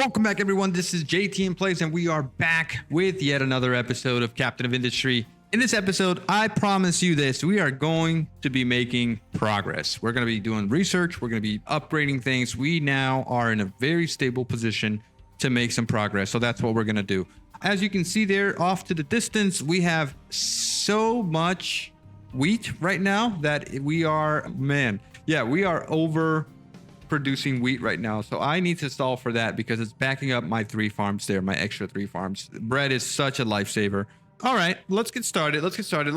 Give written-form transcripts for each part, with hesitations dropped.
Welcome back, everyone. This is jtmplays, and we are back with yet another episode of Captain of Industry. In this episode, I promise you this, we are going to be making progress. We're going to be doing research. We're going to be upgrading things. We now are in a very stable position to make some progress. So that's what we're going to do. As you can see there off to the distance, we have so much wheat right now that we are, we are over producing wheat right now. So I need to solve for that because it's backing up my 3 farms there, my extra 3 farms. Bread is such a lifesaver. All right, let's get started.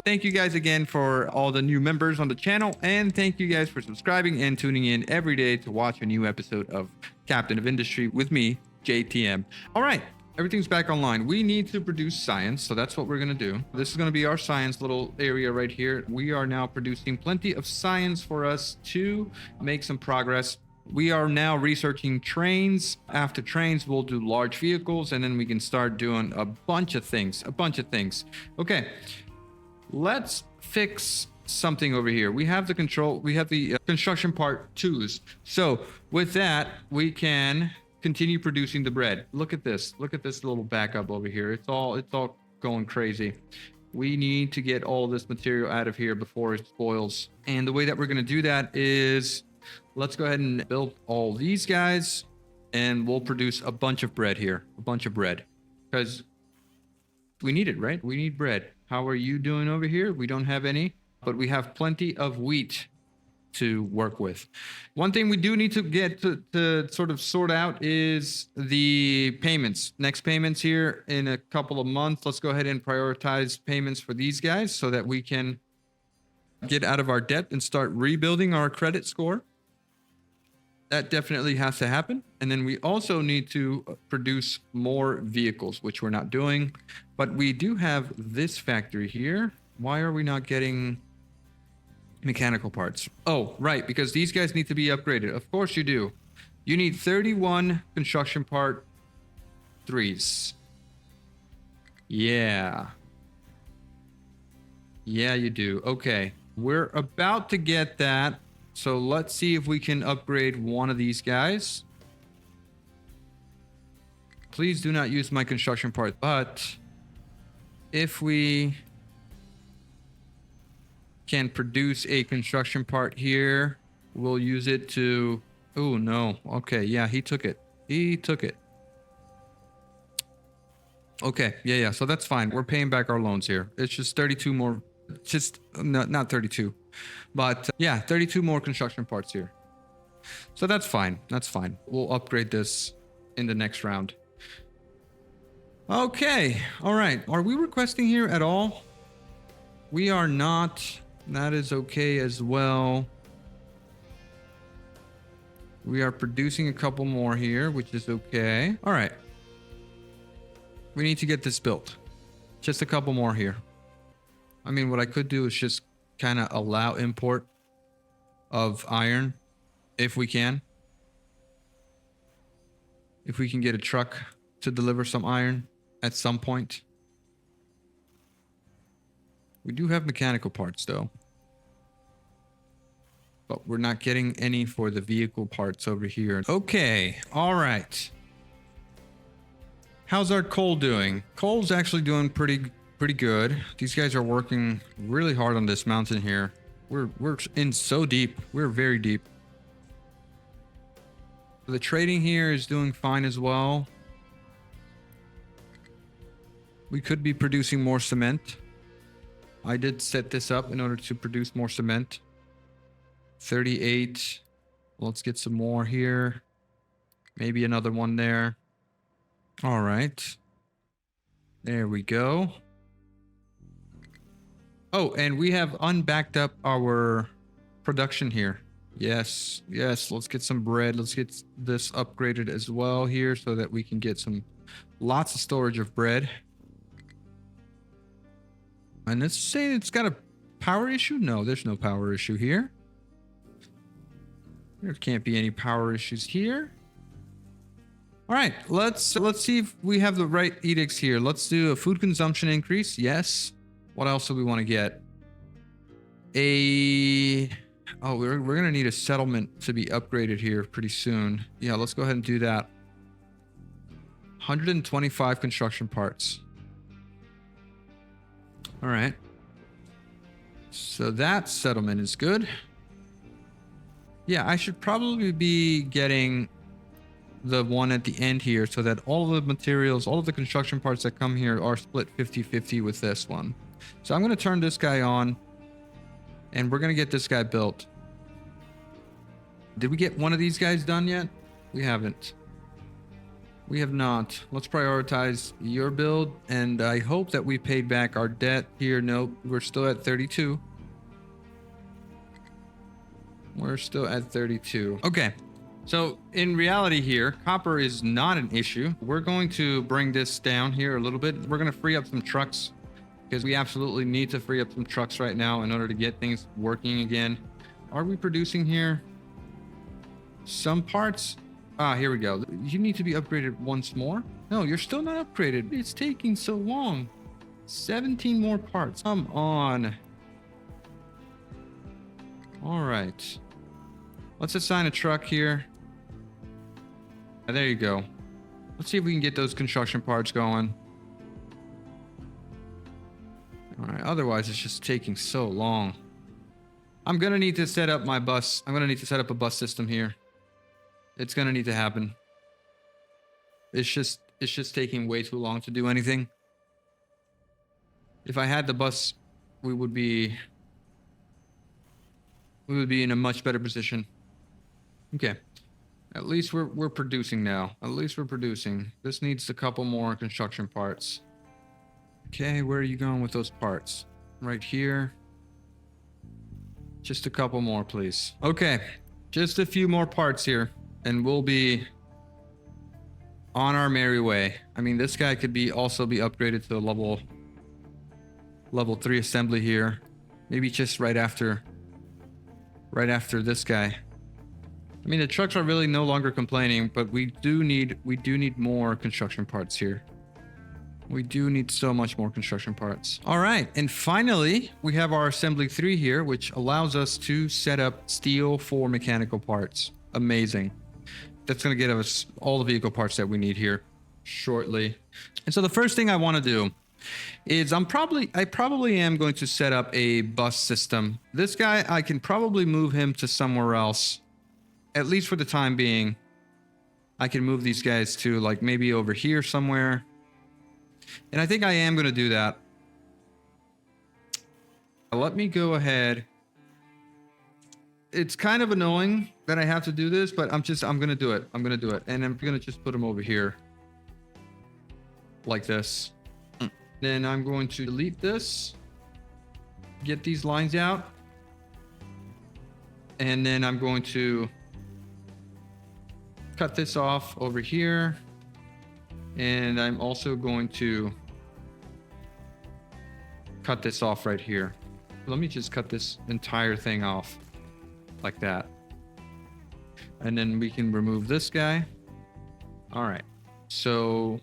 Thank you guys again for all the new members on the channel, and thank you guys for subscribing and tuning in every day to watch a new episode of Captain of Industry with me, JTM. All right, everything's back online. We need to produce science, so that's what we're going to do. This is going to be our science little area right here. We are now producing plenty of science for us to make some progress. We are now researching trains. After trains, we'll do large vehicles, and then we can start doing a bunch of things. Okay, let's fix something over here. We have the construction part 2s. So with that, we can continue producing the bread. Look at this little backup over here. It's all going crazy. We need to get all this material out of here before it spoils. And the way that we're going to do that is, let's go ahead and build all these guys, and we'll produce a bunch of bread here. Because we need it, right? We need bread. How are you doing over here? We don't have any, but we have plenty of wheat to work with. One thing we do need to get to sort of sort out is the payments. Next payments here in a couple of months. Let's go ahead and prioritize payments for these guys so that we can get out of our debt and start rebuilding our credit score. That definitely has to happen. And then we also need to produce more vehicles, which we're not doing. But we do have this factory here. Why are we not getting mechanical parts? Oh, right, because these guys need to be upgraded. Of course you do. You need 31 construction part 3s. Yeah, you do. Okay, we're about to get that. So let's see if we can upgrade one of these guys. Please do not use my construction part, but if we can produce a construction part here, we'll use it to... Oh, no. Okay, yeah, he took it. Okay, yeah, so that's fine. We're paying back our loans here. It's just 32 more... not 32. But yeah, 32 more construction parts here. So that's fine. We'll upgrade this in the next round. Okay. All right. Are we requesting here at all? We are not. That is okay as well. We are producing a couple more here, which is okay. All right. We need to get this built. Just a couple more here. I mean, what I could do is just kind of allow import of iron if we can. If we can get a truck to deliver some iron at some point. We do have mechanical parts though, but we're not getting any for the vehicle parts over here. Okay, all right. How's our coal doing? Coal's actually doing pretty good. These guys are working really hard on this mountain here. We're in so deep. We're very deep. The trading here is doing fine as well. We could be producing more cement. I did set this up in order to produce more cement. 38. Let's get some more here. Maybe another one there. All right. There we go. Oh, and we have unbacked up our production here. Yes, let's get some bread. Let's get this upgraded as well here so that we can get lots of storage of bread. And let's say it's got a power issue. No, there's no power issue here. There can't be any power issues here. All right, let's see if we have the right edicts here. Let's do a food consumption increase. Yes. What else do we want to get? Oh, we're going to need a settlement to be upgraded here pretty soon. Yeah, let's go ahead and do that. 125 construction parts. All right. So that settlement is good. Yeah, I should probably be getting the one at the end here so that all of the materials, all of the construction parts that come here are split 50-50 with this one. So I'm going to turn this guy on and we're going to get this guy built. Did we get one of these guys done yet? We haven't. We have not. Let's prioritize your build, and I hope that we paid back our debt here. Nope, we're still at 32. We're still at 32. Okay, so in reality here, copper is not an issue. We're going to bring this down here a little bit. We're going to free up some trucks because we absolutely need to free up some trucks right now in order to get things working again. Are we producing here? Some parts. Ah, here we go. You need to be upgraded once more. No, you're still not upgraded. It's taking so long. 17 more parts. Come on. All right. Let's assign a truck here. There you go. Let's see if we can get those construction parts going. All right. Otherwise, it's just taking so long. I'm going to need to set up my bus. I'm going to need to set up a bus system here. It's going to need to happen. It's just taking way too long to do anything. If I had the bus, we would be in a much better position. Okay. At least we're producing now. At least we're producing. This needs a couple more construction parts. Okay, where are you going with those parts? Right here. Just a couple more, please. Okay. Just a few more parts here. And we'll be on our merry way. I mean, this guy could also be upgraded to a level 3 assembly here. Maybe just right after this guy. I mean, the trucks are really no longer complaining, but we do need more construction parts here. We do need so much more construction parts. All right, and finally, we have our assembly 3 here, which allows us to set up steel for mechanical parts. Amazing. That's going to get us all the vehicle parts that we need here shortly. And so the first thing I want to do is I probably am going to set up a bus system. This guy, I can probably move him to somewhere else, at least for the time being. I can move these guys to like maybe over here somewhere. And I think I am going to do that. Let me go ahead. It's kind of annoying that I have to do this, but I'm going to do it. I'm going to do it. And I'm going to just put them over here like this. Then I'm going to delete this, get these lines out. And then I'm going to cut this off over here. And I'm also going to cut this off right here. Let me just cut this entire thing off like that. And then we can remove this guy. All right. So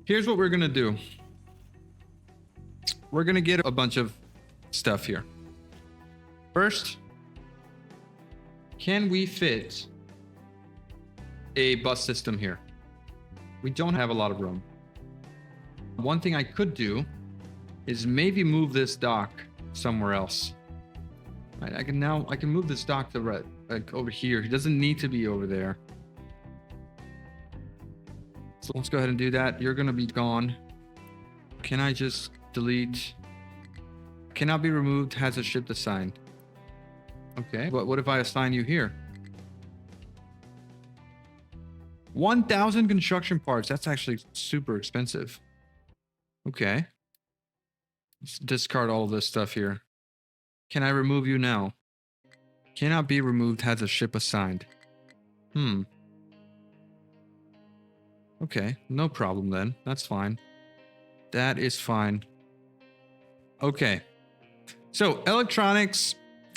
here's what we're going to do. We're going to get a bunch of stuff here. First, can we fit a bus system here? We don't have a lot of room. One thing I could do is maybe move this dock somewhere else. Right, I can move this dock to like over here. He doesn't need to be over there. So let's go ahead and do that. You're going to be gone. Can I just delete? Cannot be removed, has a ship assigned. Okay, but what if I assign you here? 1,000 construction parts. That's actually super expensive. Okay. Let's discard all this stuff here. Can I remove you now? Cannot be removed, has a ship assigned. Okay, no problem then. That's fine. That is fine. Okay. So electronics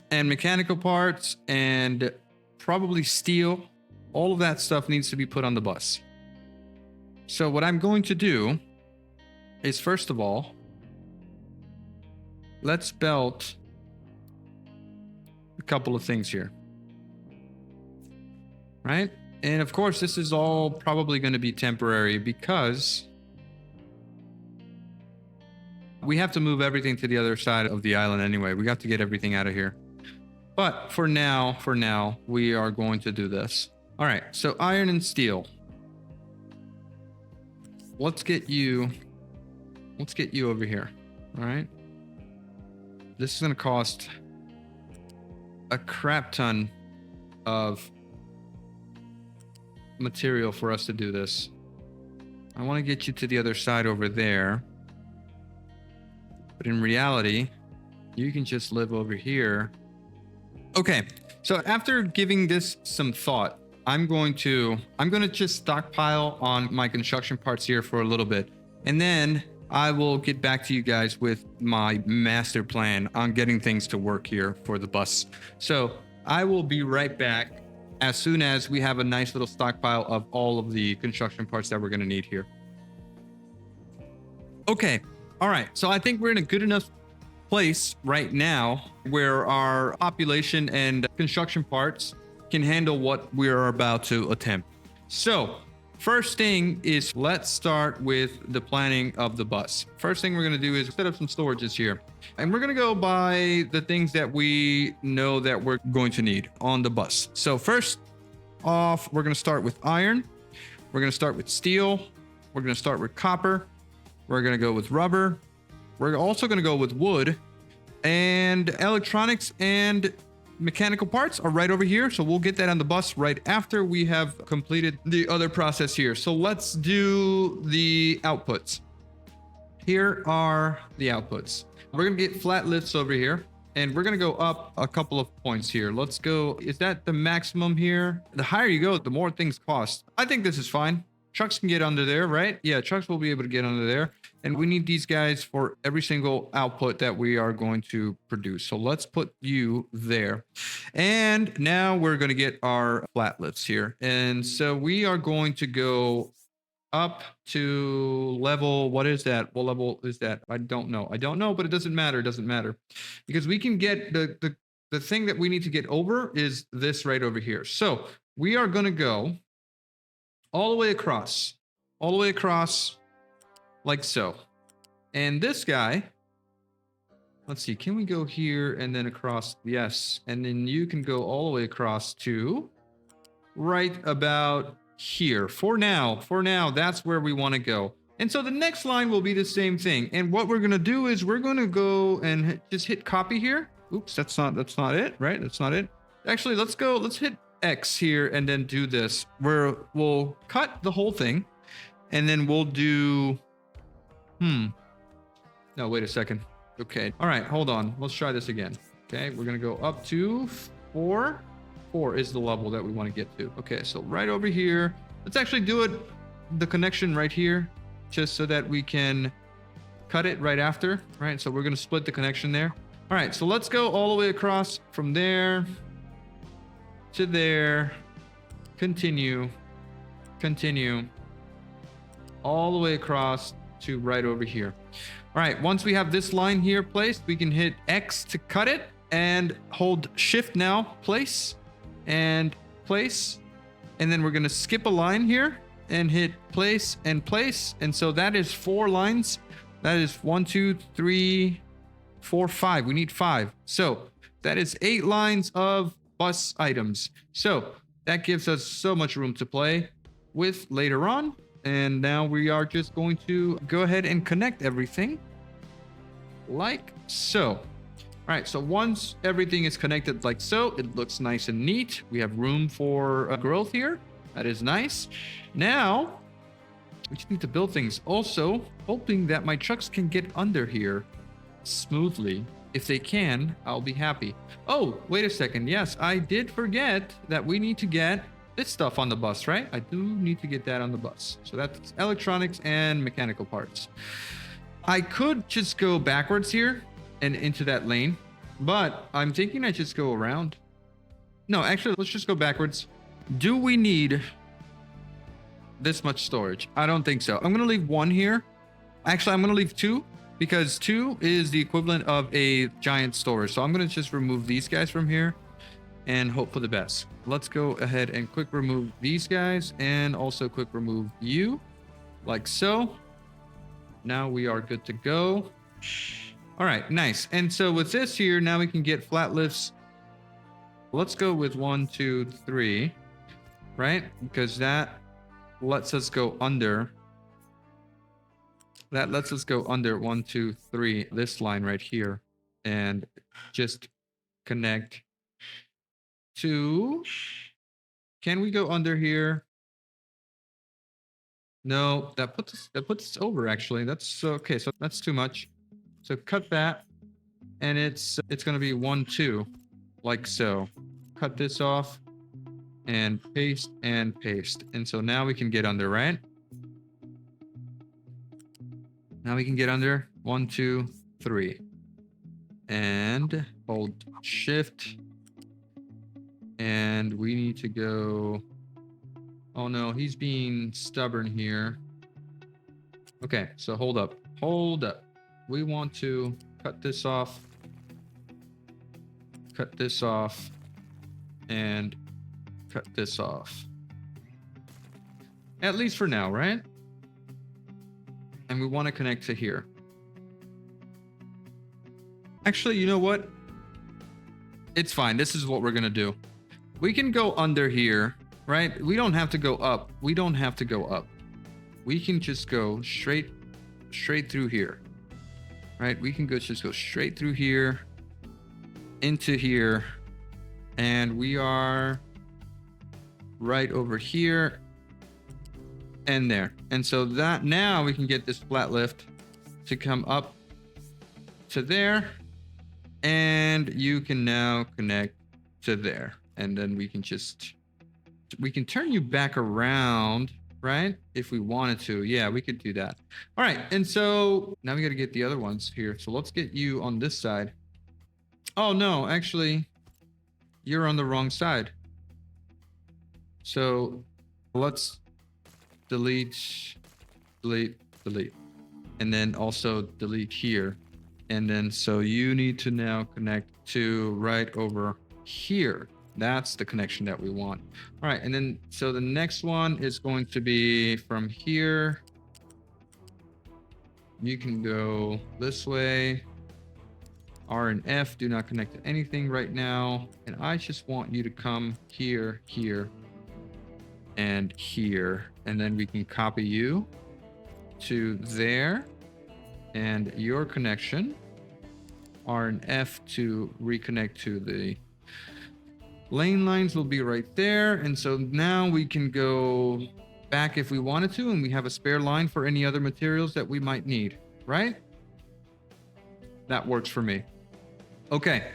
and mechanical parts and probably steel, all of that stuff needs to be put on the bus. So what I'm going to do is, first of all, let's belt a couple of things here. Right? And of course, this is all probably going to be temporary because we have to move everything to the other side of the island anyway. We got to get everything out of here. But for now, we are going to do this. All right, so iron and steel. Let's get you over here. All right. This is going to cost a crap ton of material for us to do this. I want to get you to the other side over there. But in reality, you can just live over here. Okay. So after giving this some thought, I'm going to just stockpile on my construction parts here for a little bit. And then I will get back to you guys with my master plan on getting things to work here for the bus. So I will be right back as soon as we have a nice little stockpile of all of the construction parts that we're going to need here. Okay. All right. So I think we're in a good enough place right now where our population and construction parts can handle what we are about to attempt. So first thing is, let's start with the planning of the bus. First thing we're going to do is set up some storages here, and we're going to go by the things that we know that we're going to need on the bus. So first off, we're going to start with iron. We're going to start with steel. We're going to start with copper. We're going to go with rubber. We're also going to go with wood, and electronics and mechanical parts are right over here. So we'll get that on the bus right after we have completed the other process here. So let's do the outputs. Here are the outputs. We're going to get flat lifts over here, and we're going to go up a couple of points here. Let's go. Is that the maximum here? The higher you go, the more things cost. I think this is fine. Trucks can get under there, right? Yeah, trucks will be able to get under there. And we need these guys for every single output that we are going to produce. So let's put you there. And now we're going to get our flat lifts here. And so we are going to go up to level, what is that? What level is that? I don't know, but it doesn't matter. It doesn't matter because we can get the thing that we need to get over is this right over here. So we are going to go all the way across like so. And this guy, let's see, can we go here and then across? Yes. And then you can go all the way across to right about here. For now, that's where we want to go. And so the next line will be the same thing. And what we're going to do is we're going to go and just hit copy here. Oops, that's not it, right? That's not it. Actually, let's hit X here and then do this where we'll cut the whole thing, and then we'll do no, wait a second. Okay, all right, hold on, let's try this again. Okay, we're gonna go up to 4 is the level that we want to get to. Okay, so right over here, let's actually do it the connection right here just so that we can cut it right after. Right, so we're gonna split the connection there. All right, so let's go all the way across from there to there, continue, all the way across to right over here. All right, once we have this line here placed, we can hit X to cut it and hold shift now, place, and then we're gonna skip a line here and hit place and place. And so that is 4 lines. That is 1, 2, 3, 4, 5. We need 5. So that is 8 lines of bus items. So that gives us so much room to play with later on. And now we are just going to go ahead and connect everything like so. All right, so once everything is connected like so, it looks nice and neat. We have room for growth here. That is nice. Now we just need to build things. Also hoping that my trucks can get under here smoothly. If they can, I'll be happy. Oh, wait a second. Yes, I did forget that we need to get this stuff on the bus, right? I do need to get that on the bus. So that's electronics and mechanical parts. I could just go backwards here and into that lane, but I'm thinking I just go around. No, actually, let's just go backwards. Do we need this much storage? I don't think so. I'm going to leave 1 here. Actually, I'm going to leave 2. Because 2 is the equivalent of a giant storage. So I'm going to just remove these guys from here. and hope for the best. Let's go ahead and quick remove these guys and also quick remove you like so. Now we are good to go. All right, nice. And so with this here, now we can get flat lifts. Let's go with 1, 2, 3, right? Because that lets us go under. That lets us go under 1, 2, 3, this line right here, and just connect to. Can we go under here? No, that puts us over actually. That's okay. So that's too much. So cut that, and it's going to be 1, 2, like so. Cut this off, and paste and paste. And so now we can get under, right? Now we can get under 1, 2, 3, and hold shift, and we need to go. Oh no, he's being stubborn here. Okay, so hold up. We want to cut this off, and cut this off. At least for now, right? And we want to connect to here. Actually, you know what? It's fine. This is what we're going to do. We can go under here, right? We don't have to go up. We can just go straight through here, right? We can just go straight through here into here, and we are right over here and there. And so that now we can get this flat lift to come up to there, and you can now connect to there. And then we can turn you back around, right? If we wanted to. Yeah, we could do that. All right. And so now we got to get the other ones here. So let's get you on this side. Oh no, actually you're on the wrong side. So let's delete, and then also delete here. And then so you need to now connect to right over here. That's the connection that we want. All right, and then so the next one is going to be from here. You can go this way. R and F do not connect to anything right now. And I just want you to come here, here, and here. And then we can copy you to there. And your connection, R and F to reconnect to the lane lines will be right there. And so now we can go back if we wanted to, and we have a spare line for any other materials that we might need, right? That works for me. Okay.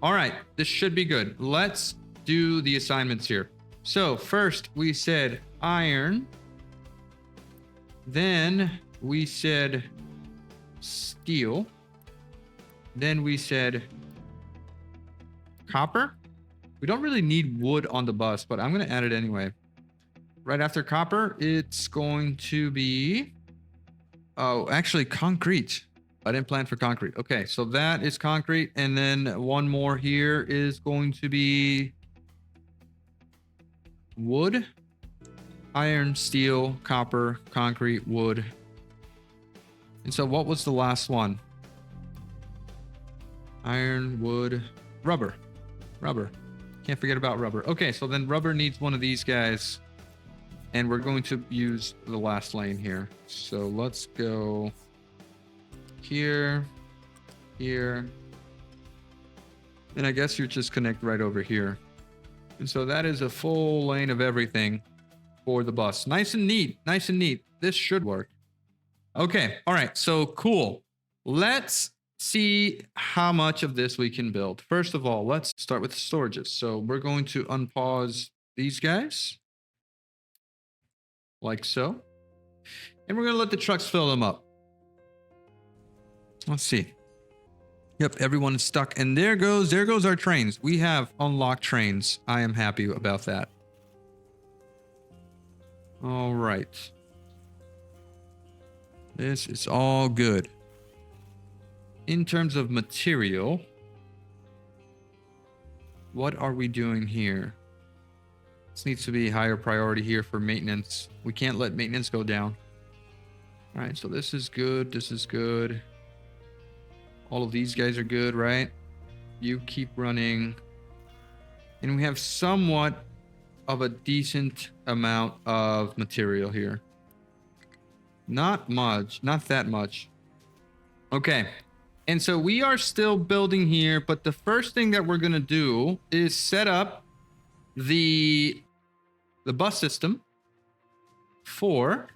All right, this should be good. Let's do the assignments here. So first we said iron, then we said steel, then we said copper. We don't really need wood on the bus, but I'm going to add it anyway. Right after copper, it's going to be, oh, actually concrete. I didn't plan for concrete. Okay, so that is concrete. And then one more here is going to be wood, iron, steel, copper, concrete, wood. And so what was the last one? Iron, wood, rubber. Can't forget about rubber. Okay, so then rubber needs one of these guys. And we're going to use the last lane here. So let's go here, here. And I guess you just connect right over here. And so that is a full lane of everything for the bus. Nice and neat. This should work. Okay. All right. So cool. Let's see how much of this we can build. First of all, let's start with the storages. So we're going to unpause these guys like so. And we're going to let the trucks fill them up. Let's see. Yep, everyone is stuck. And there goes our trains. We have unlocked trains. I am happy about that. All right. This is all good. In terms of material, What are we doing here? This needs to be higher priority here for maintenance. We can't let maintenance go down. All right, so this is good. This is good. All of these guys are good, right? You keep running. And we have somewhat of a decent amount of material here. Not much, not that much. Okay. And so we are still building here, but the first thing that we're going to do is set up the bus system for,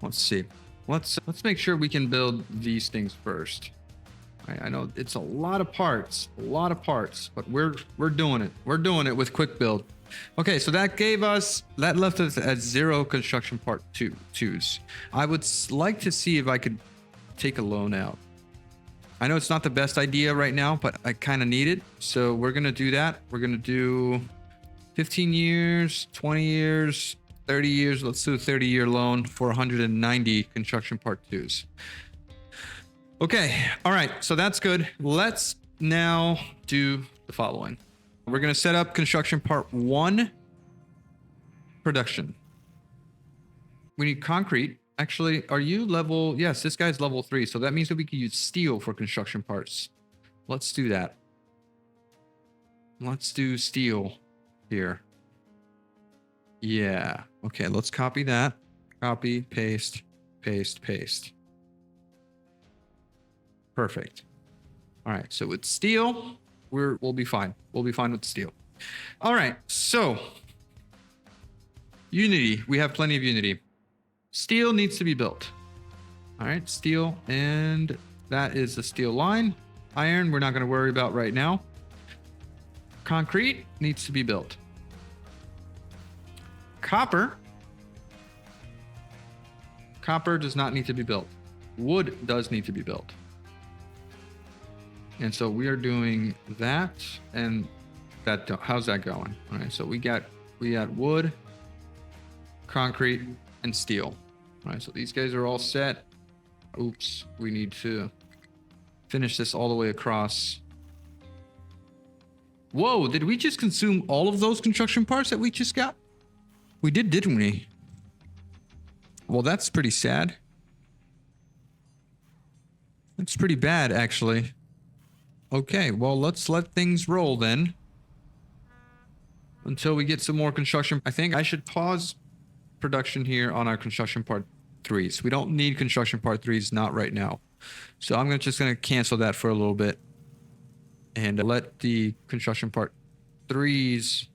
let's see. Let's make sure we can build these things first. I know it's a lot of parts, but we're doing it. We're doing it with quick build. Okay, so that left us at 0 construction part twos. I would like to see if I could take a loan out. I know it's not the best idea right now, but I kind of need it. So we're going to do that. We're going to do 15 years, 20 years, 30 years. Let's do a 30-year loan for 190 construction part twos. Okay. All right. So that's good. Let's now do the following. We're going to set up construction part 1 production. We need concrete. Actually, are you level? Yes, this guy's level 3. So that means that we can use steel for construction parts. Let's do that. Let's do steel here. Yeah. Okay. Let's copy that. Copy, paste, paste, paste. Perfect. All right. So with steel, we'll be fine. We'll be fine with steel. All right. So Unity, we have plenty of Unity. Steel needs to be built. All right. Steel. And that is the steel line. Iron, we're not going to worry about right now. Concrete needs to be built. Copper does not need to be built. Wood does need to be built. And so we are doing that and that. How's that going? All right. So we got wood, concrete, and steel. All right. So these guys are all set. Oops. We need to finish this all the way across. Whoa. Did we just consume all of those construction parts that we just got? We did, didn't we? Well, that's pretty sad. That's pretty bad, actually. Okay, well, let's let things roll then. Until we get some more construction. I think I should pause production here on our construction part 3s. We don't need construction part 3s, not right now. So I'm just going to cancel that for a little bit. And let the construction part 3s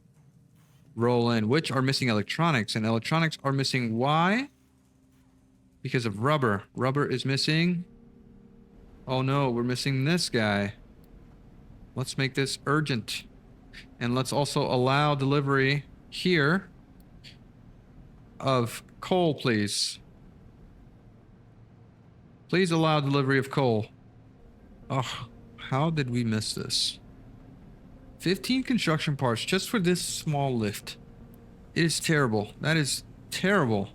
roll in, which are missing electronics. And electronics are missing why? Because of rubber. Rubber is missing. Oh no, we're missing this guy. Let's make this urgent. And let's also allow delivery here of coal, please. Please allow delivery of coal. Oh, how did we miss this? 15 construction parts just for this small lift. It is terrible. That is terrible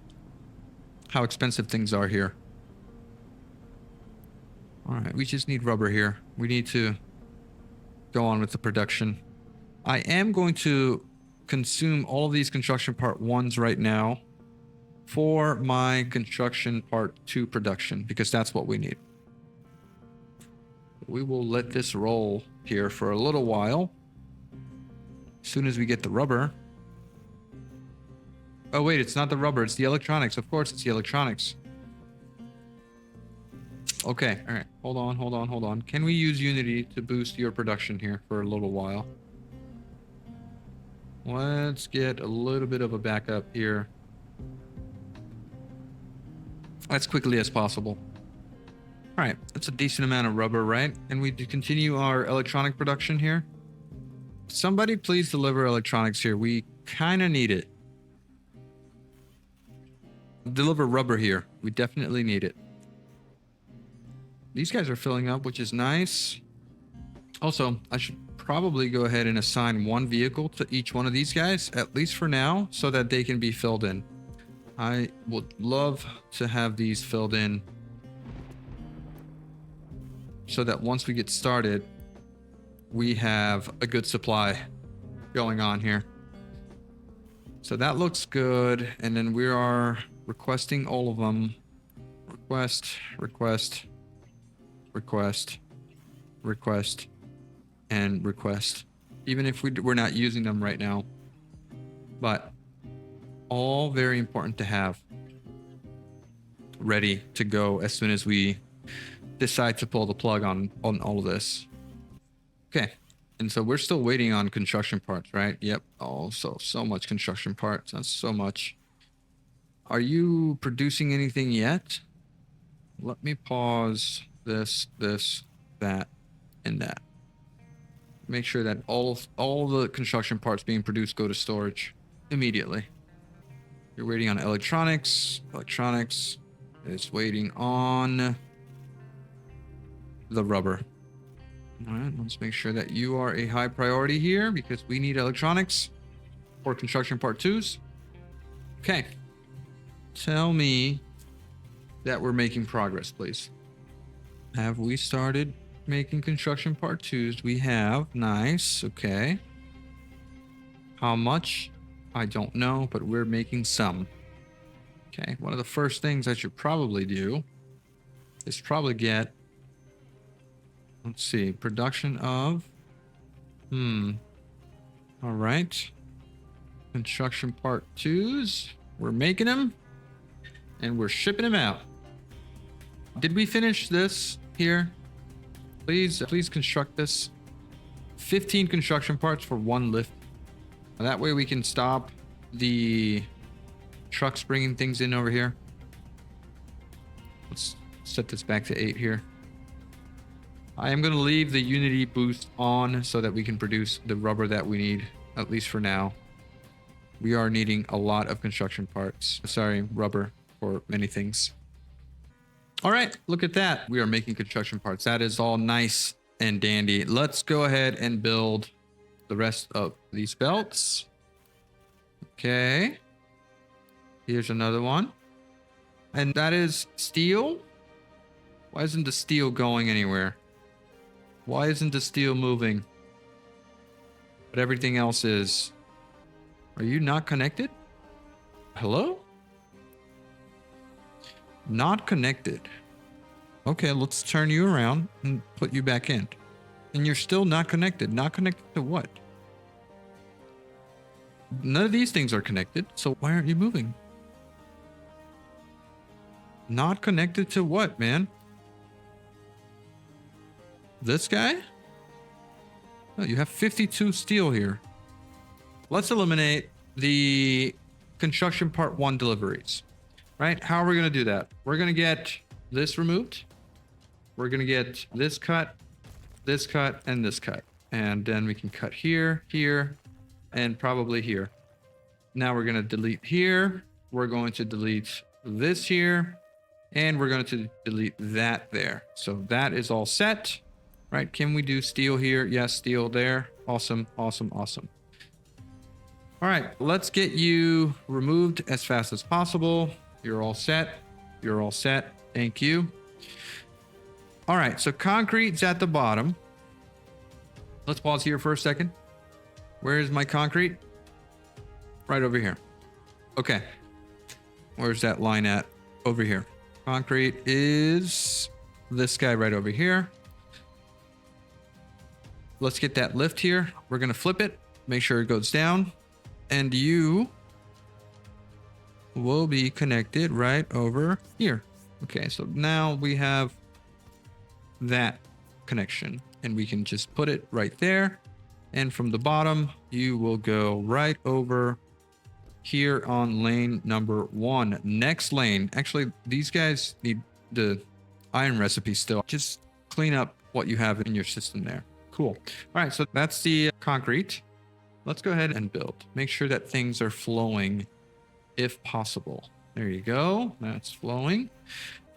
how expensive things are here. All right, we just need rubber here. We need to go on with the production. I am going to consume all of these construction part 1s right now for my construction part 2 production because that's what we need. We will let this roll here for a little while. As soon as we get the rubber. Oh wait, it's not the rubber, it's the electronics. Of course it's the electronics. Okay, all right. Hold on. Can we use Unity to boost your production here for a little while? Let's get a little bit of a backup here. As quickly as possible. All right, that's a decent amount of rubber, right? And we continue our electronic production here. Somebody please deliver electronics here. We kind of need it. Deliver rubber here. We definitely need it. These guys are filling up, which is nice. Also, I should probably go ahead and assign 1 vehicle to each one of these guys, at least for now, so that they can be filled in. I would love to have these filled in so that once we get started, we have a good supply going on here. So that looks good. And then we are requesting all of them. Request, request, request, request, and request. Even if we're not using them right now. But all very important to have ready to go as soon as we decide to pull the plug on all of this. Okay. And so we're still waiting on construction parts, right? Yep. Oh, so much construction parts. That's so much. Are you producing anything yet? Let me pause this, that, and that. Make sure that all the construction parts being produced go to storage immediately. You're waiting on electronics. Electronics is waiting on the rubber. All right, let's make sure that you are a high priority here because we need electronics for construction part 2s. Okay. Tell me that we're making progress, please. Have we started making construction part 2s? We have. Nice. Okay. How much? I don't know, but we're making some. Okay. One of the first things I should probably do is probably get, let's see, production of, all right. Construction part 2s. We're making them and we're shipping them out. Did we finish this here? Please construct this. 15 construction parts for 1 lift. That way we can stop the trucks bringing things in over here. Let's set this back to 8 here. I am going to leave the Unity boost on so that we can produce the rubber that we need, at least for now. We are needing a lot of construction parts. Sorry, rubber for many things. All right, look at that. We are making construction parts. That is all nice and dandy. Let's go ahead and build the rest of these belts. Okay. Here's another one. And that is steel. Why isn't the steel going anywhere? Why isn't the steel moving? But everything else is. Are you not connected? Hello? Not connected. Okay, let's turn you around and put you back in. And you're still not connected. Not connected to what? None of these things are connected, so why aren't you moving? Not connected to what, man? This guy? Oh, you have 52 steel here. Let's eliminate the construction part 1 deliveries. Right? How are we going to do that? We're going to get this removed. We're going to get this cut, and this cut. And then we can cut here, here, and probably here. Now we're going to delete here. We're going to delete this here. And we're going to delete that there. So that is all set. Right? Can we do steel here? Yes, steel there. Awesome, awesome, awesome. All right, let's get you removed as fast as possible. You're all set. You're all set. Thank you. All right, so concrete's at the bottom. Let's pause here for a second. Where is my concrete? Right over here. Okay. Where's that line at? Over here. Concrete is this guy right over here. Let's get that lift here. We're going to flip it. Make sure it goes down. And you will be connected right over here. Okay, so now we have that connection. And we can just put it right there. And from the bottom, you will go right over here on lane number 1. Next lane. Actually, these guys need the iron recipe still. Just clean up what you have in your system there. Cool. All right, so that's the concrete. Let's go ahead and build. Make sure that things are flowing if possible. There you go. That's flowing.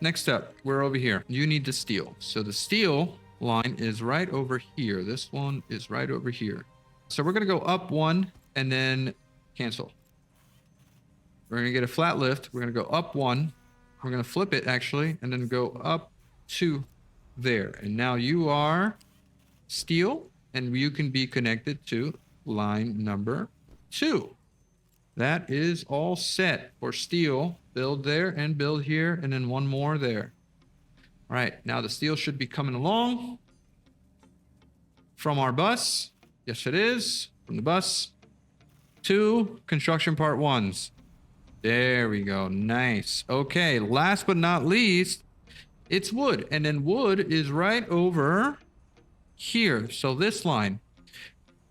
Next up, we're over here. You need the steel. So the steel line is right over here. This one is right over here. So we're going to go up 1 and then cancel. We're going to get a flat lift. We're going to go up 1. We're going to flip it actually and then go up 2 there. And now you are steel. and you can be connected to line number 2. That is all set for steel. Build there and build here, and then one more there. All right, now the steel should be coming along from our bus. Yes, it is. From the bus to construction part 1s. There we go. Nice. Okay, last but not least, it's wood. And then wood is right over here. So this line.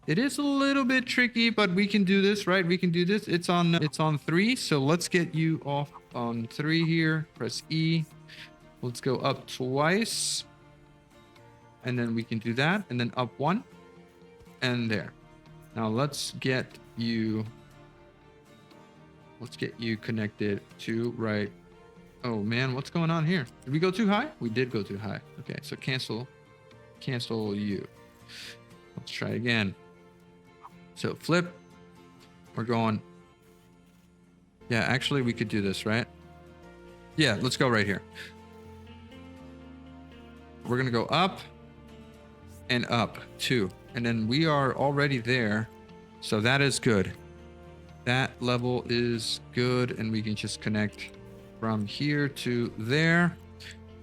It is a little bit tricky, but we can do this, right? We can do this. It's on 3. So let's get you off on 3 here. Press E. Let's go up twice. And then we can do that. And then up 1. And there. Now let's get you connected to right. Oh man, what's going on here? Did we go too high? We did go too high. Okay, so cancel you. Let's try again. So flip. We're going. Yeah, actually we could do this, right? Yeah, let's go right here. We're gonna go up and up 2, and then we are already there, so that is good. That level is good, and we can just connect from here to there.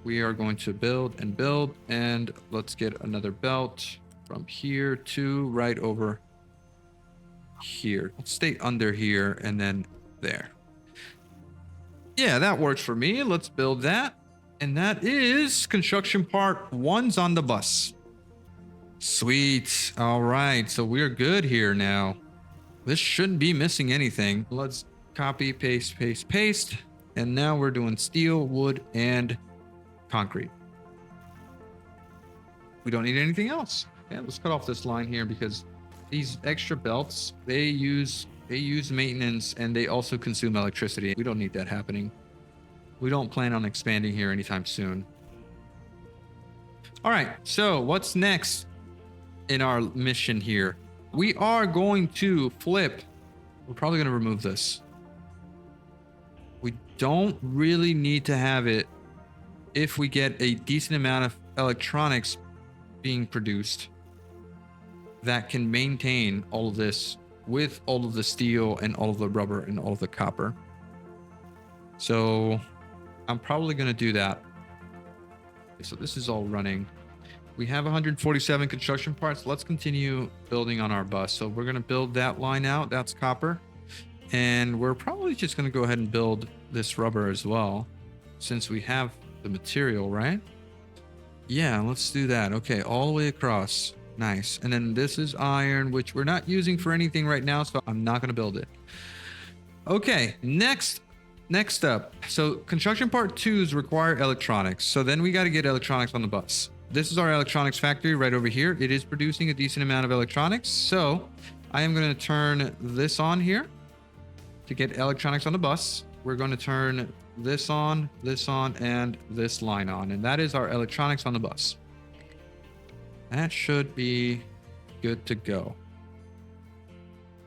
We are going to build, and let's get another belt from here to right over here. Let's stay under here and then there. Yeah, that works for me. Let's build that. And that is construction part 1's on the bus. Sweet. All right. So we're good here now. This shouldn't be missing anything. Let's copy, paste, paste, paste. And now we're doing steel, wood, and concrete. We don't need anything else. Yeah, let's cut off this line here because these extra belts, they use maintenance, and they also consume electricity. We don't need that happening. We don't plan on expanding here anytime soon. All right, so what's next in our mission here? We are going to flip. We're probably going to remove this. We don't really need to have it if we get a decent amount of electronics being produced that can maintain all of this with all of the steel and all of the rubber and all of the copper. So I'm probably going to do that. So this is all running. We have 147 construction parts. Let's continue building on our bus. So we're going to build that line out. That's copper. And we're probably just going to go ahead and build this rubber as well, since we have the material, right? Yeah, let's do that. Okay, all the way across. Nice. And then this is iron, which we're not using for anything right now, so I'm not going to build it. Okay, next up. So construction part 2s require electronics. So then we got to get electronics on the bus. This is our electronics factory right over here. It is producing a decent amount of electronics. So I am going to turn this on here to get electronics on the bus. We're going to turn this on, and this line on. And that is our electronics on the bus. That should be good to go.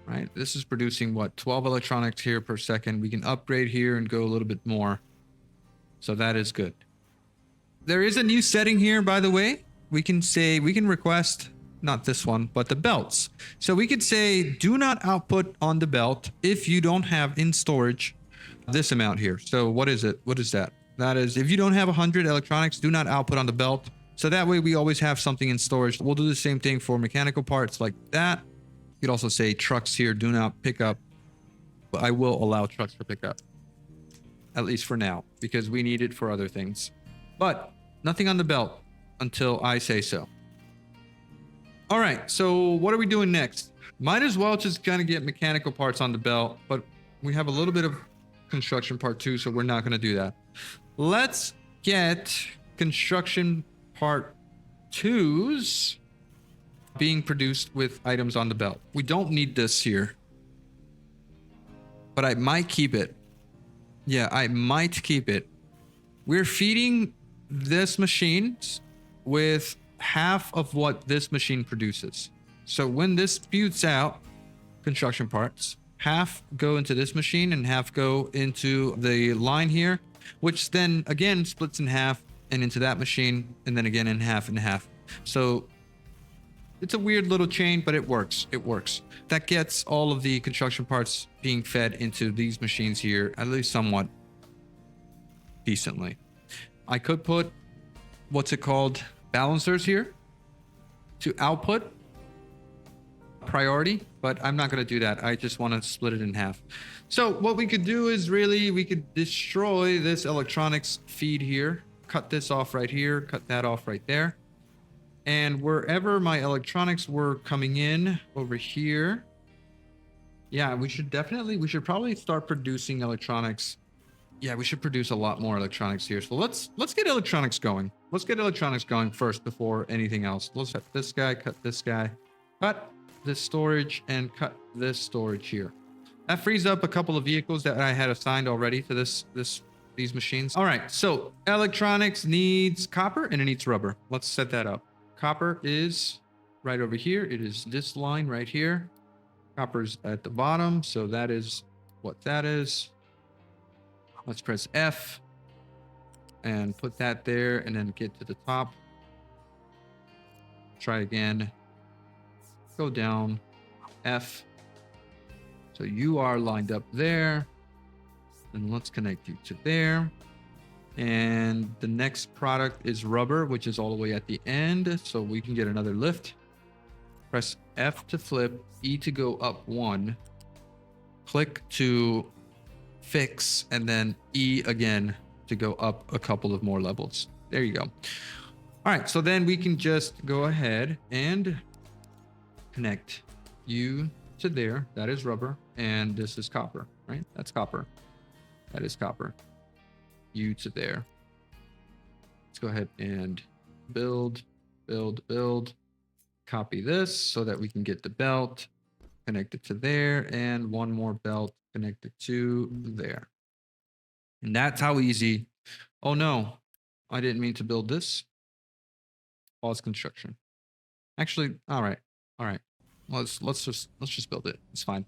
Right? This is producing what? 12 electronics here per second. We can upgrade here and go a little bit more. So that is good. There is a new setting here, by the way. We can request, not this one, but the belts. So we could say, do not output on the belt if you don't have in storage this amount here. So what is it? What is that? That is, if you don't have 100 electronics, do not output on the belt. So that way we always have something in storage. We'll do the same thing for mechanical parts like that. You could also say trucks here, do not pick up. But I will allow trucks for pickup, at least for now, because we need it for other things. But nothing on the belt until I say so. All right, so what are we doing next? Might as well just kind of get mechanical parts on the belt, but we have a little bit of construction part 2, so we're not going to do that. Let's get construction part 2s being produced with items on the belt. We don't need this here, but I might keep it. Yeah, I might keep it. We're feeding this machine with half of what this machine produces. So when this spews out construction parts, half go into this machine and half go into the line here, which then again splits in half and into that machine, and then again in half and half. So It's a weird little chain, but it works. It works. That gets all of the construction parts being fed into these machines here, at least somewhat decently. I could put, what's it called, balancers here to output priority, but I'm not going to do that. I just want to split it in half. So what we could do is really, we could destroy this electronics feed here, cut this off right here, cut that off right there. And wherever my electronics were coming in over here, yeah, we should probably start producing electronics. Yeah, we should produce a lot more electronics here. So let's get electronics going. Let's get electronics going first before anything else. Let's cut this guy, cut this guy, cut this storage, and cut this storage here. That frees up a couple of vehicles that I had assigned already to these machines. All right, so electronics needs copper and it needs rubber. Let's set that up. Copper is right over here. It is this line right here. Copper's at the bottom, so that is what that is. Let's press F and put that there and then get to the top. Try again. Go down, F. So you are lined up there. And let's connect you to there. And the next product is rubber, which is all the way at the end. So we can get another lift. Press F to flip, E to go up one. Click to fix, and then E again to go up a couple of more levels. There you go. All right, so then we can just go ahead and connect you to there. That is rubber, and this is copper, right? That's copper. That is copper. You to there. Let's go ahead and build. Copy this so that we can get the belt connected to there, and one more belt connected to there. And that's how easy. Oh no, I didn't mean to build this. Pause construction. Actually, all right. Let's just build it. It's fine.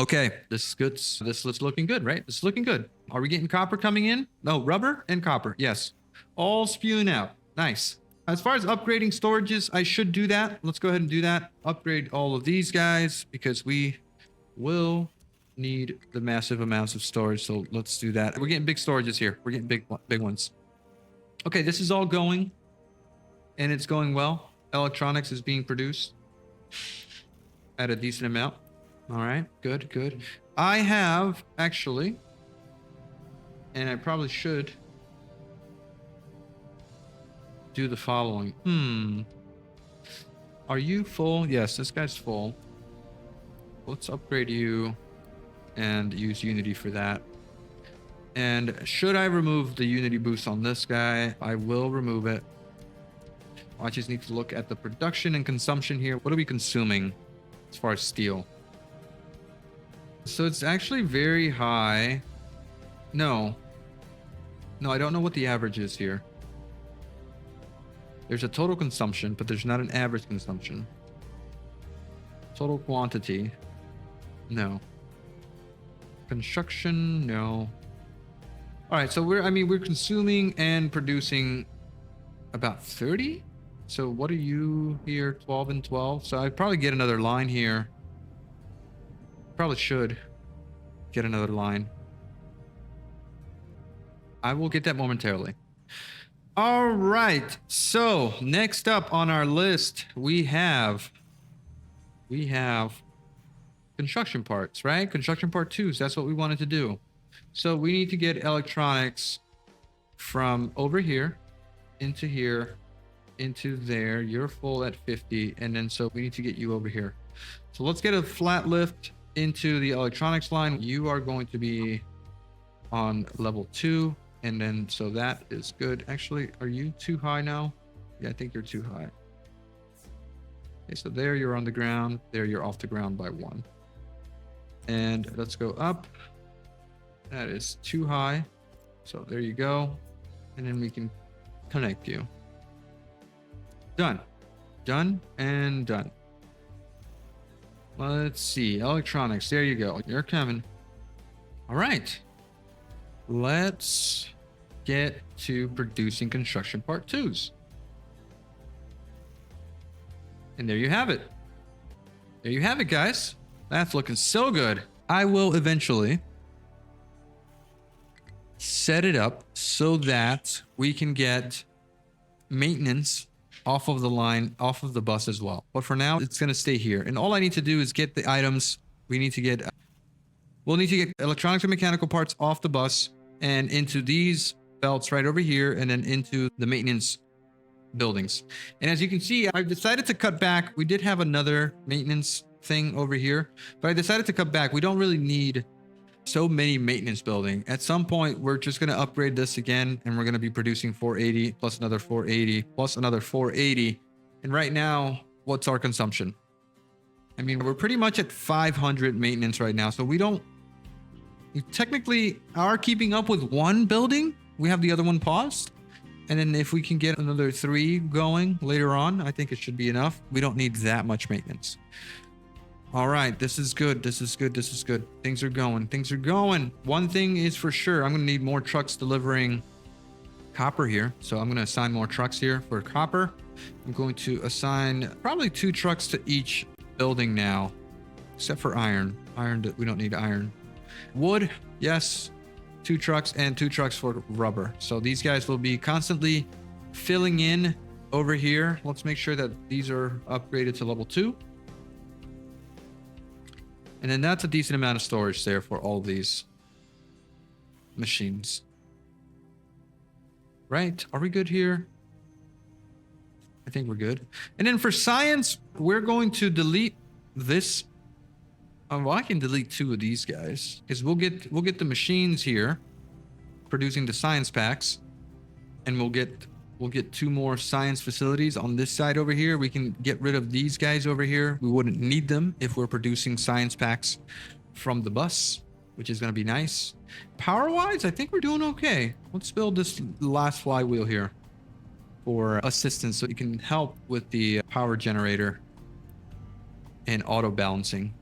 Okay, this is good. This is looking good, right? This is looking good. Are we getting copper coming in? No, rubber and copper. Yes. All spewing out. Nice. As far as upgrading storages, I should do that. Let's go ahead and do that. Upgrade all of these guys because we will need the massive amounts of storage. So let's do that. We're getting big storages here. We're getting big ones. Okay, this is all going and it's going well. Electronics is being produced at a decent amount. All right, good. I have actually, and I probably should do the following. Are you full? Yes, this guy's full. Let's upgrade you and use Unity for that. And should I remove the Unity boost on this guy? I will remove it. I just need to look at the production and consumption here. What are we consuming as far as steel? So it's actually very high. No, I don't know what the average is here. There's a total consumption, but there's not an average consumption. Total quantity. No. Construction, no. All right, so we're consuming and producing about 30. So what are you here? 12 and 12. So I'd probably get another line here. Probably should get another line. I will get that momentarily. All right. So next up on our list, we have construction parts, right? Construction part 2s. That's what we wanted to do. So we need to get electronics from over here into here into there. You're full at 50, and then so we need to get you over here. So let's get a flat lift into the electronics line. You are going to be on level 2, and then so that is good. Actually, are you too high now? Yeah, I think you're too high. Okay, so there you're on the ground. There you're off the ground by 1. And let's go up. That is too high. So there you go. And then we can connect you. Done. Done and done. Let's see. Electronics. There you go. You're coming. All right. Let's get to producing construction part 2s. And there you have it. There you have it, guys. That's looking so good. I will eventually set it up so that we can get maintenance off of the line, off of the bus as well. But for now, it's going to stay here. And all I need to do is get the items. We'll need to get electronics and mechanical parts off the bus and into these belts right over here, and then into the maintenance buildings. And as you can see, I've decided to cut back. We did have another maintenance thing over here, but I decided to cut back. We don't really need so many maintenance building. At some point, we're just going to upgrade this again, and we're going to be producing 480 plus another 480 plus another 480. And right now, what's our consumption? I mean, we're pretty much at 500 maintenance right now. So we technically are keeping up with one building. We have the other one paused. And then if we can get another 3 going later on, I think it should be enough. We don't need that much maintenance. All right, this is good. This is good. This is good. Things are going. Things are going. One thing is for sure, I'm going to need more trucks delivering copper here. So I'm going to assign more trucks here for copper. I'm going to assign probably 2 trucks to each building now, except for iron. We don't need iron. Wood, yes. 2 trucks and 2 trucks for rubber. So these guys will be constantly filling in over here. Let's make sure that these are upgraded to level 2. And then that's a decent amount of storage there for all these machines. Right? Are we good here? I think we're good. And then for science, we're going to delete this. Well, I can delete 2 of these guys because we'll get the machines here producing the science packs, and we'll get 2 more science facilities on this side over here. We can get rid of these guys over here. We wouldn't need them if we're producing science packs from the bus, which is going to be nice. Power wise, I think we're doing okay. Let's build this last flywheel here for assistance so it can help with the power generator and auto balancing.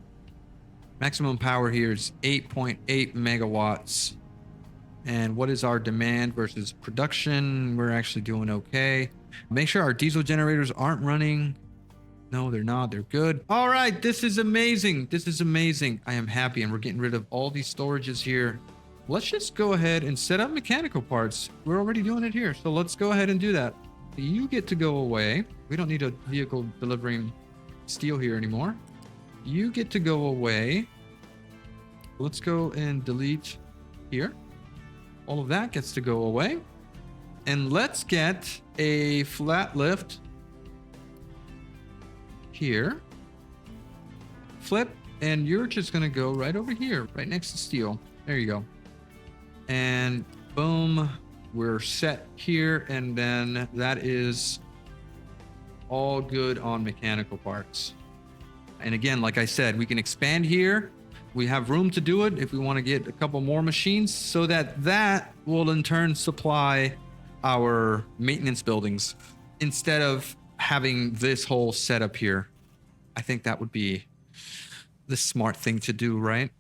Maximum power here is 8.8 megawatts. And what is our demand versus production? We're actually doing okay. Make sure our diesel generators aren't running. No, they're not. They're good. All right. This is amazing. This is amazing. I am happy. And we're getting rid of all these storages here. Let's just go ahead and set up mechanical parts. We're already doing it here. So let's go ahead and do that. You get to go away. We don't need a vehicle delivering steel here anymore. You get to go away. Let's go and delete here. All of that gets to go away. And let's get a flat lift here. Flip. And you're just going to go right over here, right next to steel. There you go. And boom, we're set here. And then that is all good on mechanical parts. And again, like I said, we can expand here. We have room to do it if we want to get a couple more machines, so that will in turn supply our maintenance buildings instead of having this whole setup here. I think that would be the smart thing to do, right?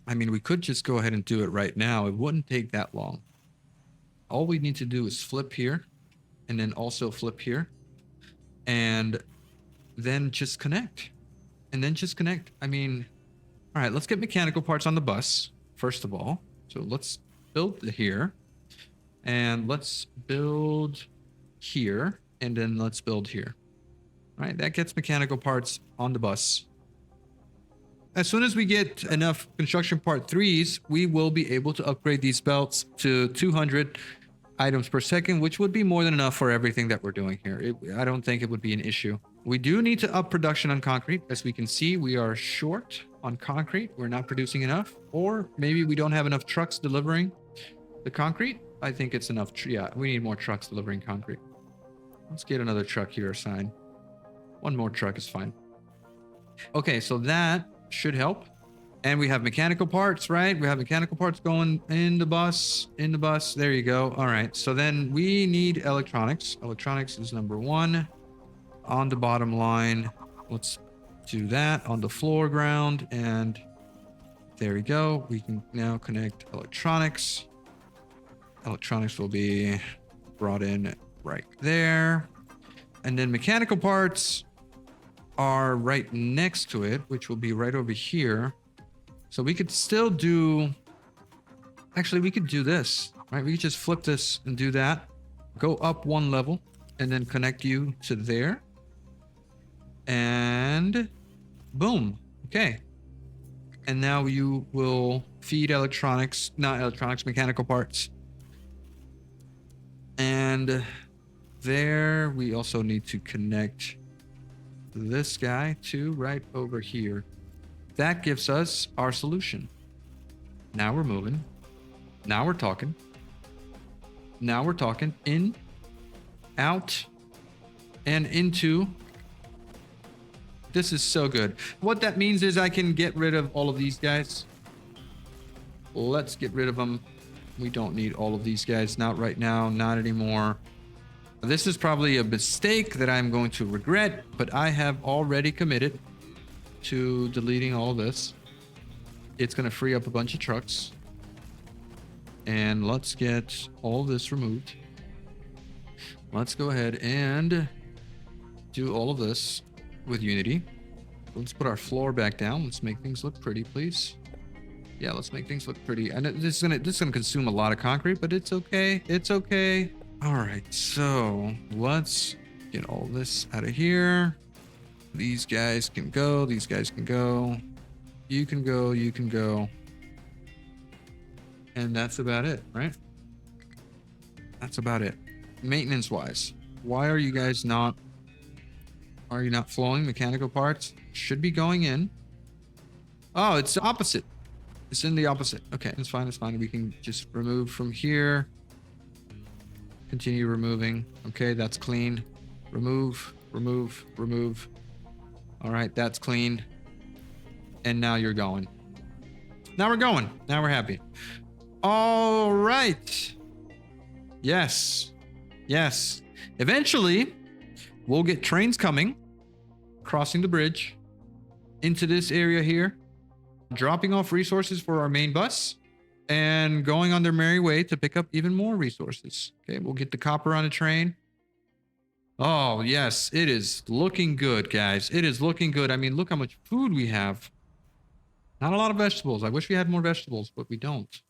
I mean, we could just go ahead and do it right now. It wouldn't take that long. All we need to do is flip here and then also flip here and then just connect. And then just connect. I mean, all right, let's get mechanical parts on the bus, first of all. So let's build here. And let's build here. And then let's build here. All right, that gets mechanical parts on the bus. As soon as we get enough construction part 3s, we will be able to upgrade these belts to 200 items per second, which would be more than enough for everything that we're doing here. I don't think it would be an issue. We do need to up production on concrete. As we can see, we are short on concrete. We're not producing enough, or maybe we don't have enough trucks delivering the concrete. I think it's enough. Yeah, we need more trucks delivering concrete. Let's get another truck here assigned. 1 more truck is fine. Okay, so that should help. And we have mechanical parts, right? We have mechanical parts going in the bus, There you go. All right. So then we need electronics. Electronics is number 1 on the bottom line. Let's do that on the floor ground. And there we go. We can now connect electronics. Electronics will be brought in right there. And then mechanical parts. are right next to it, which will be right over here. So we could still do, actually we could do this, right? We could just flip this and do that. Go up one level and then connect you to there. And boom. Okay. And now you will feed electronics, not electronics, mechanical parts. And there we also need to connect this guy to right over here. That gives us our solution. Now we're moving. Now we're talking. Now we're talking. In, out, and into. This is so good. What that means is I can get rid of all of these guys. Let's get rid of them. We don't need all of these guys. Not right now. Not anymore. This is probably a mistake that I'm going to regret, but I have already committed to deleting all of this. It's going to free up a bunch of trucks. And let's get all this removed. Let's go ahead and do all of this with Unity. Let's put our floor back down. Let's make things look pretty, please. Yeah, let's make things look pretty. I know this is gonna consume a lot of concrete, but it's okay. It's okay. All right, so let's get all this out of here. These guys can go. These guys can go. You can go. You can go. And that's about it, right? That's about it. Maintenance-wise, why are you guys not? Are you not flowing? Mechanical parts should be going in. Oh, it's the opposite. It's in the opposite. Okay, it's fine. It's fine. We can just remove from here. Continue removing. Okay, that's clean. Remove, remove, remove. All right, that's clean. And now you're going. Now we're going. Now we're happy. All right. Yes. Yes. Eventually, we'll get trains coming, crossing the bridge into this area here, dropping off resources for our main bus, and going on their merry way to pick up even more resources. Okay, we'll get the copper on a train. Oh, yes, it is looking good, guys. It is looking good. I mean, look how much food we have. Not a lot of vegetables. I wish we had more vegetables, but we don't.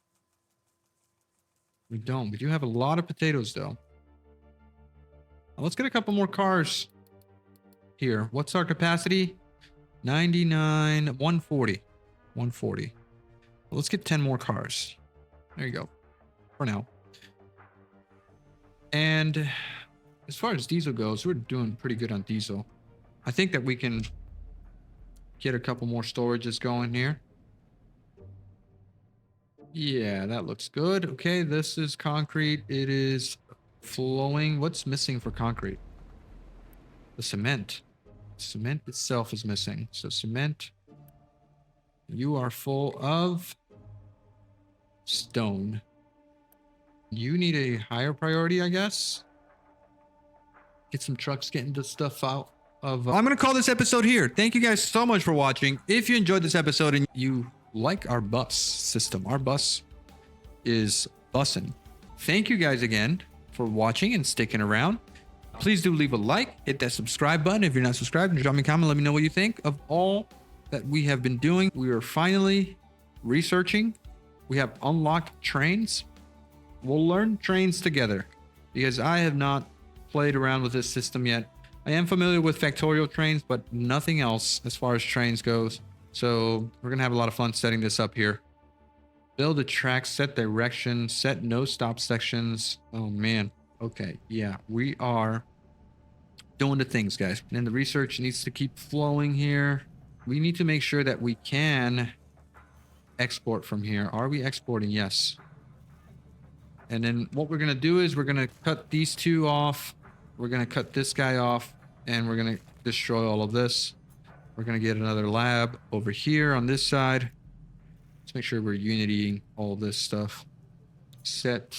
We don't. We do have a lot of potatoes, though. Let's get a couple more cars here. What's our capacity? 99, 140. 140. Let's get 10 more cars. There you go. For now. And as far as diesel goes, we're doing pretty good on diesel. I think that we can get a couple more storages going here. Yeah, that looks good. Okay, this is concrete. It is flowing. What's missing for concrete? The cement. Cement itself is missing. So cement, you are full of stone. You need a higher priority, I guess. Get some trucks getting the stuff out of... I'm going to call this episode here. Thank you guys so much for watching. If you enjoyed this episode and you like our bus system, our bus is bussin'. Thank you guys again for watching and sticking around. Please do leave a like, hit that subscribe button if you're not subscribed, and drop me a comment. Let me know what you think of all that we have been doing. We are finally researching. We have unlocked trains. We'll learn trains together because I have not played around with this system yet. I am familiar with factorial trains, but nothing else as far as trains goes. So we're going to have a lot of fun setting this up here. Build a track, set direction, set no stop sections. Oh man. Okay. Yeah, we are doing the things, guys. And the research needs to keep flowing here. We need to make sure that we can export from here. Are we exporting? Yes. And then what we're going to do is we're going to cut these two off. We're going to cut this guy off and we're going to destroy all of this. We're going to get another lab over here on this side. Let's make sure we're unitying all this stuff. Set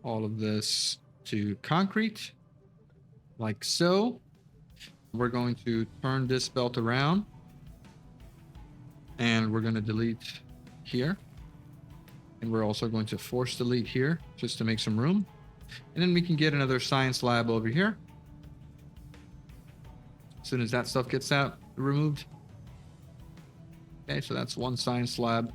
all of this to concrete like so. We're going to turn this belt around and we're going to delete here. And we're also going to force delete here just to make some room. And then we can get another science lab over here. soon as that stuff gets out removed. Okay, so that's one science slab.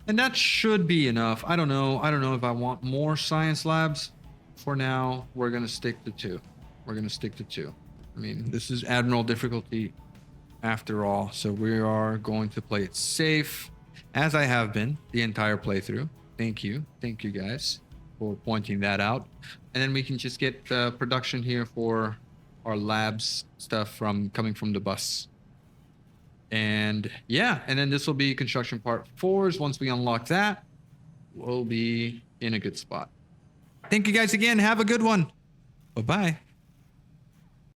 And that should be enough. I don't know if I want more science labs. For now, we're going to stick to 2. I mean, this is Admiral difficulty after all. So we are going to play it safe, as I have been the entire playthrough. Thank you guys for pointing that out. And then we can just get production here for our labs stuff coming from the bus. And yeah, and then this will be construction part 4s. Once we unlock that, we'll be in a good spot. Thank you guys again. Have a good one. Bye-bye.